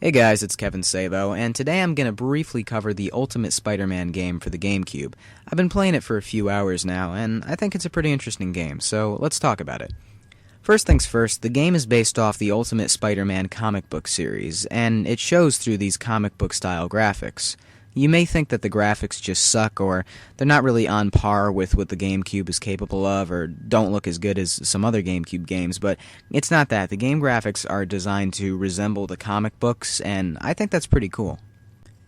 Hey guys, it's Kevin Sabo, and today I'm going to briefly cover the Ultimate Spider-Man game for the GameCube. I've been playing it for a few hours now, and I think it's a pretty interesting game, so let's talk about it. First things first, the game is based off the Ultimate Spider-Man comic book series, and it shows through these comic book style graphics. You may think that the graphics just suck, or they're not really on par with what the GameCube is capable of, or don't look as good as some other GameCube games, but it's not that. The game graphics are designed to resemble the comic books, and I think that's pretty cool.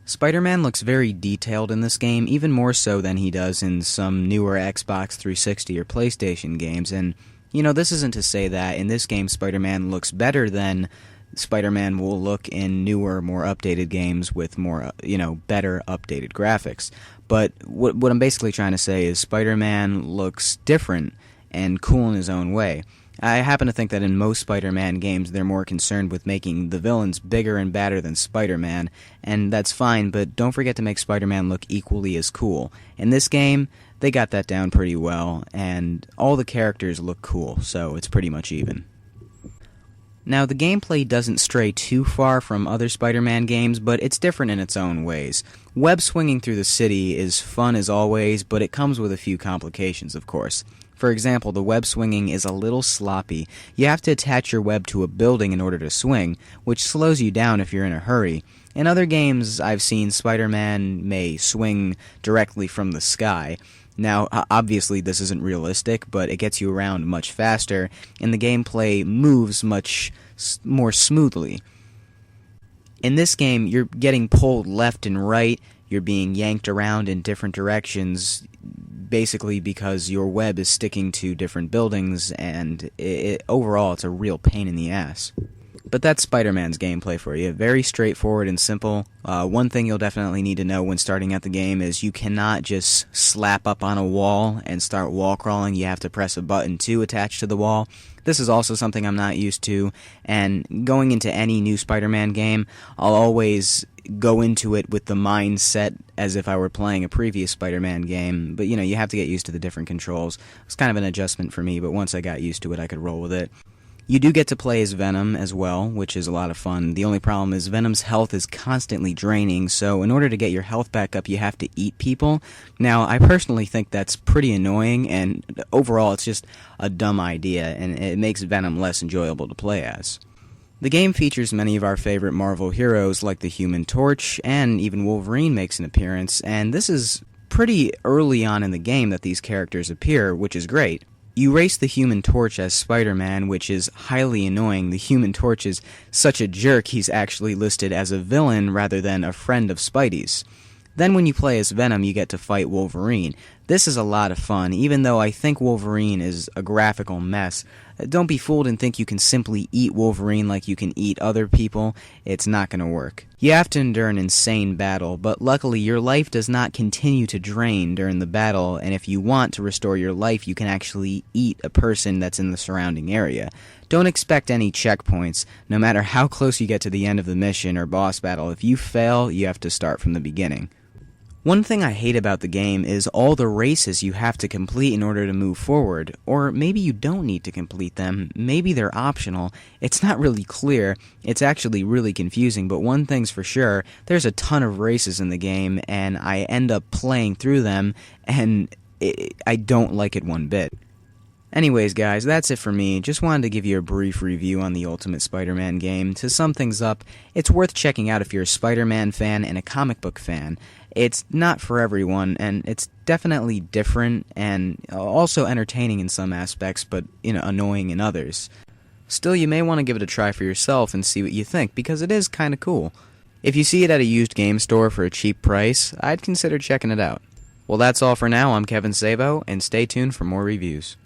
Spider-Man looks very detailed in this game, even more so than he does in some newer Xbox 360 or PlayStation games, and this isn't to say that in this game Spider-Man looks better than Spider-Man will look in newer, more updated games with more, better updated graphics. But what I'm basically trying to say is Spider-Man looks different and cool in his own way. I happen to think that in most Spider-Man games they're more concerned with making the villains bigger and badder than Spider-Man, and that's fine, but don't forget to make Spider-Man look equally as cool. In this game, they got that down pretty well, and all the characters look cool, so it's pretty much even. Now, the gameplay doesn't stray too far from other Spider-Man games, but it's different in its own ways. Web swinging through the city is fun as always, but it comes with a few complications, of course. For example, the web swinging is a little sloppy. You have to attach your web to a building in order to swing, which slows you down if you're in a hurry. In other games I've seen, Spider-Man may swing directly from the sky. Now, obviously this isn't realistic, but it gets you around much faster, and the gameplay moves much more smoothly. In this game, you're getting pulled left and right, you're being yanked around in different directions, basically because your web is sticking to different buildings, and overall it's a real pain in the ass. But that's Spider-Man's gameplay for you. Very straightforward and simple. One thing you'll definitely need to know when starting out the game is you cannot just slap up on a wall and start wall crawling. You have to press a button to attach to the wall. This is also something I'm not used to, and going into any new Spider-Man game, I'll always go into it with the mindset as if I were playing a previous Spider-Man game, but you have to get used to the different controls. It's kind of an adjustment for me, but once I got used to it, I could roll with it. You do get to play as Venom as well, which is a lot of fun. The only problem is Venom's health is constantly draining, so in order to get your health back up, you have to eat people. Now, I personally think that's pretty annoying, and overall it's just a dumb idea, and it makes Venom less enjoyable to play as. The game features many of our favorite Marvel heroes like the Human Torch, and even Wolverine makes an appearance, and this is pretty early on in the game that these characters appear, which is great. You race the Human Torch as Spider-Man, which is highly annoying. The Human Torch is such a jerk, he's actually listed as a villain rather than a friend of Spidey's. Then when you play as Venom, you get to fight Wolverine. This is a lot of fun, even though I think Wolverine is a graphical mess. Don't be fooled and think you can simply eat Wolverine like you can eat other people. It's not going to work. You have to endure an insane battle, but luckily your life does not continue to drain during the battle, and if you want to restore your life, you can actually eat a person that's in the surrounding area. Don't expect any checkpoints. No matter how close you get to the end of the mission or boss battle, if you fail, you have to start from the beginning. One thing I hate about the game is all the races you have to complete in order to move forward, or maybe you don't need to complete them, maybe they're optional. It's not really clear, it's actually really confusing, but one thing's for sure, there's a ton of races in the game, and I end up playing through them, and I don't like it one bit. Anyways, guys, that's it for me. Just wanted to give you a brief review on the Ultimate Spider-Man game. To sum things up, it's worth checking out if you're a Spider-Man fan and a comic book fan. It's not for everyone, and it's definitely different and also entertaining in some aspects, but annoying in others. Still, you may want to give it a try for yourself and see what you think, because it is kind of cool. If you see it at a used game store for a cheap price, I'd consider checking it out. Well, that's all for now. I'm Kevin Sabo, and stay tuned for more reviews.